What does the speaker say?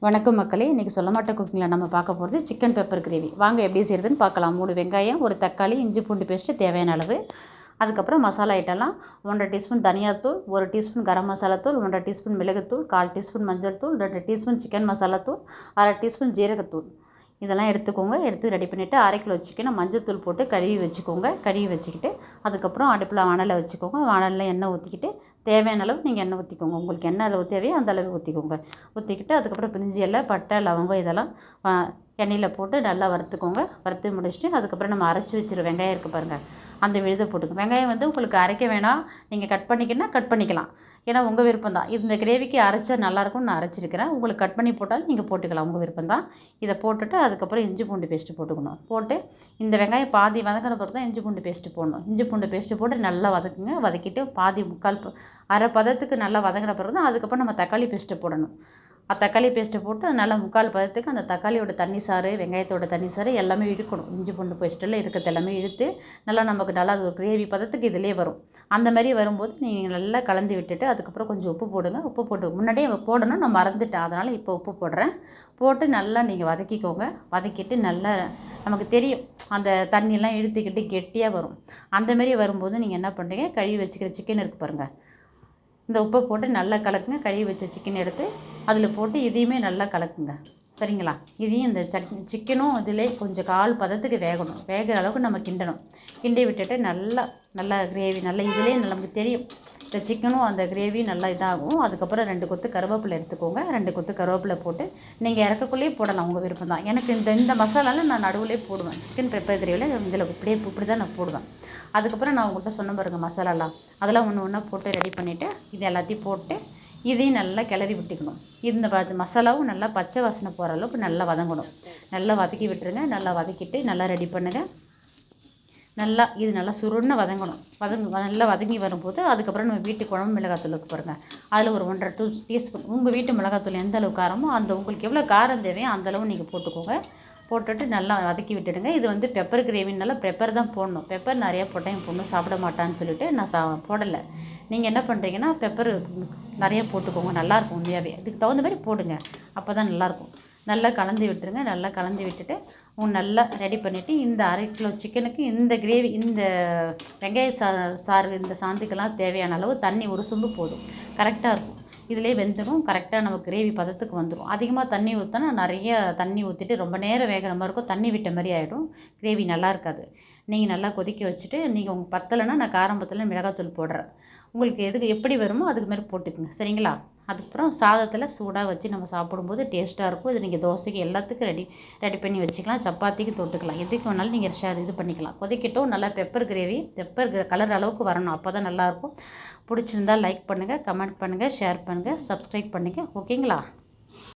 வணக்கம் மக்களே, இன்றைக்கி சொல்ல மாட்ட குக்கிங்கில் நம்ம பார்க்க போகிறது சிக்கன் பெப்பர் கிரேவி. வாங்க எப்படி செய்கிறதுன்னு பார்க்கலாம். 3 வெங்காயம், ஒரு தக்காளி, இஞ்சி பூண்டு பேஸ்ட்டு தேவையான அளவு. அதுக்கப்புறம் மசாலா ஐட்டம்லாம் 1 1/2 டீஸ்பூன் தனியாத்தூள், 1 டீஸ்பூன் கரம் மசாலாத்தூள், 1 1/2 டீஸ்பூன் மிளகுத்தூள், 1/4 டீஸ்பூன் மஞ்சள் தூள், 2 டீஸ்பூன் சிக்கன் மசாலாத்தூள், 1/2 டீஸ்பூன் ஜீரகத்தூள். இதெல்லாம் எடுத்துக்கோங்க. எடுத்து ரெடி பண்ணிவிட்டு 1/2 கிலோ சிக்கனை மஞ்சத்தூள் போட்டு கழுவி வச்சுக்கோங்க. கழுவி வச்சுக்கிட்டு அதுக்கப்புறம் அடுப்பில் வானலை வச்சுக்கோங்க. வானலில் எண்ணெய் ஊற்றிக்கிட்டு தேவையான அளவு நீங்கள் எண்ணெய் ஊற்றிக்கோங்க. உங்களுக்கு என்ன அளவு தேவையோ அந்த அளவு ஊற்றிக்கோங்க. ஊற்றிக்கிட்டு அதுக்கப்புறம் பிரிஞ்சி இலை, பட்டை, லவங்கம் இதெல்லாம் எண்ணெயில் போட்டு நல்லா வறுத்துக்கோங்க. வறுத்து முடிச்சுட்டு அதுக்கப்புறம் நம்ம அரைச்சி வச்சுருக்க வெங்காயம் இருக்குது பாருங்கள், அந்த விழுதை போட்டுக்கோங்க. வெங்காயம் உங்களுக்கு அரைக்க வேணாம், நீங்கள் கட் பண்ணிக்கணும்னா கட் பண்ணிக்கலாம். ஏன்னா உங்கள் விருப்பம் தான். இந்த கிரேவிக்கு அரைச்சா நல்லாயிருக்கும்னு நான் அரைச்சிருக்கிறேன். உங்களுக்கு கட் பண்ணி போட்டாலும் நீங்கள் போட்டுக்கலாம், உங்கள் விருப்பம் தான். இதை போட்டுட்டு அதுக்கப்புறம் இஞ்சி பூண்டு பேஸ்ட்டு போட்டுக்கணும். போட்டு இந்த வெங்காயம் பாதி வதங்கின பிறகு தான் இஞ்சி பூண்டு பேஸ்ட்டு போடணும். இஞ்சி பூண்டு பேஸ்ட்டு போட்டு நல்லா வதக்குங்க. வதக்கிட்டு பாதி முக்கால் அரை பதத்துக்கு நல்லா வதங்கின பிறகு தான் அதுக்கப்புறம் நம்ம தக்காளி பேஸ்ட்டு போடணும். தக்காளி பேஸ்ட்டை போட்டு நல்லா முக்கால் பதத்துக்கு அந்த தக்காளியோட தண்ணி சாறு, வெங்காயத்தோட தண்ணி சாறு எல்லாமே இழுக்கணும். இஞ்சி பூண்டு பேஸ்ட்டில் இருக்கிறது எல்லாமே இழுத்து நல்லா நமக்கு நல்லா அது ஒரு கிரேவி பதத்துக்கு இதிலே வரும். அந்த மாதிரி வரும்போது நீங்கள் நல்லா கலந்து விட்டுட்டு அதுக்கப்புறம் கொஞ்சம் உப்பு போடுங்க. உப்பு போட்டு முன்னாடியே போடணும், நான் மறந்துட்டேன், அதனால் இப்போ உப்பு போடுறேன். போட்டு நல்லா நீங்கள் வதக்கிக்கோங்க. வதக்கிட்டு நல்லா நமக்கு தெரியும் அந்த தண்ணியெல்லாம் இழுத்துக்கிட்டு கெட்டியாக வரும். அந்தமாரி வரும்போது நீங்கள் என்ன பண்ணுறீங்க, கழுவி வச்சுக்கிற சிக்கன் இருக்குது பாருங்கள், இந்த உப்பை போட்டு நல்லா கலக்குங்க. கழுவி வச்ச சிக்கன் எடுத்து அதில் போட்டு இதையுமே நல்லா கலக்குங்க. சரிங்களா? இதையும் இந்த சிக்கனும் இதிலே கொஞ்சம் கால் பதத்துக்கு வேகணும். வேகிற அளவுக்கு நம்ம கிண்டணும். கிண்டி விட்டுட்டு நல்லா கிரேவி நல்லா இதிலே நமக்கு தெரியும் இந்த சிக்கனும் அந்த கிரேவி நல்லா இதாகும். அதுக்கப்புறம் 2 கொத்து கருவேப்பிலை எடுத்துக்கோங்க. 2 கொத்து கருவேப்பிலை போட்டு நீங்கள் இறக்கக்குள்ளேயே போடலாம், உங்கள் விருப்பம் தான். எனக்கு இந்த மசாலாவில் நான் நடுவுலேயே போடுவேன். சிக்கன் பெப்பர் கிரேவியில் இதில் இப்படி தான் நான் போடுவேன். அதுக்கப்புறம் நான் உங்கள்கிட்ட சொன்ன பாருங்கள் மசாலாலாம், அதெல்லாம் ஒன்று ஒன்றா போட்டு ரெடி பண்ணிவிட்டு இது எல்லாத்தையும் போட்டு இதையும் நல்லா கிளறி விட்டுக்கணும். இந்த மசாலாவும் நல்லா பச்சை வாசனை போகிற அளவுக்கு நல்லா வதங்கணும். நல்லா வதக்கி விட்டுருங்க. நல்லா வதக்கிட்டு நல்லா ரெடி பண்ணுங்கள். இது நல்லா சுருன்னு வதங்கணும். நல்லா வதங்கி வரும்போது அதுக்கப்புறம் நம்ம வீட்டு குழம்பு மிளகாத்தூளுக்கு பாருங்கள், அதில் ஒரு 1 1/2 டீஸ்பூன் உங்கள் வீட்டு மிளகாத்தூள் எந்த அளவு காரமோ உங்களுக்கு எவ்வளோ காரம் தேவையோ அந்தளவு நீங்கள் போட்டுக்கோங்க. போட்டுட்டு நல்லா வதக்கி விட்டுடுங்க. இது பெப்பர் கிரேவினால பெப்பர் தான் போடணும். பெப்பர் நிறையா போட்டால் என் பொண்ணு சாப்பிட மாட்டான்னு சொல்லிட்டு நான் போடலை. நீங்கள் என்ன பண்ணுறீங்கன்னா பெப்பர் நிறைய போட்டுக்கோங்க. நல்லாயிருக்கும் உண்மையாகவே. அதுக்கு தகுந்த மாதிரி போடுங்க, அப்போ தான் நல்லாயிருக்கும். நல்லா கலந்து விட்டுருங்க. நல்லா கலந்து விட்டுட்டு நல்லா ரெடி பண்ணிவிட்டு இந்த 1/2 கிலோ சிக்கனுக்கு இந்த கிரேவி இந்த வெங்காய சாறு இந்த சாந்துக்கெல்லாம் தேவையான அளவு தண்ணி ஒரு சொம்பு போதும், கரெக்டாக இருக்கும். இதிலே வெந்துடும். கரெக்டாக நமக்கு கிரேவி பதத்துக்கு வந்துடும். அதிகமாக தண்ணி ஊற்றினா நிறைய தண்ணி ஊற்றிட்டு ரொம்ப நேரம் வேகிற மாதிரி இருக்கும், தண்ணி விட்ட மாதிரி ஆகிடும், கிரேவி நல்லா இருக்காது. நீங்கள் நல்லா கொதிக்க வச்சுட்டு நீங்கள் உங்களுக்கு பத்தலைன்னா நான் காரம் பத்தலை மிளகாத்தூள் போடுறேன். உங்களுக்கு எதுக்கு எப்படி வருமோ அதுக்கு மாதிரி போட்டுக்குங்க. சரிங்களா? அதுக்கப்புறம் சாதத்தில் சூடாக வச்சு நம்ம சாப்பிடும்போது டேஸ்ட்டாக இருக்கும். இது நீங்கள் தோசைக்கு எல்லாத்துக்கும் ரெடி பண்ணி வச்சுக்கலாம். சப்பாத்திக்கு தொட்டுக்கலாம். எதுக்கு வேணாலும் நீங்கள் இது பண்ணிக்கலாம். கொதிக்கட்டும். நல்லா பெப்பர் கிரேவி கலர் அளவுக்கு வரணும், அப்போ தான் நல்லாயிருக்கும். பிடிச்சிருந்தால் லைக் பண்ணுங்கள், கமெண்ட் பண்ணுங்கள், ஷேர் பண்ணுங்கள், சப்ஸ்கிரைப் பண்ணுங்கள். ஓகேங்களா?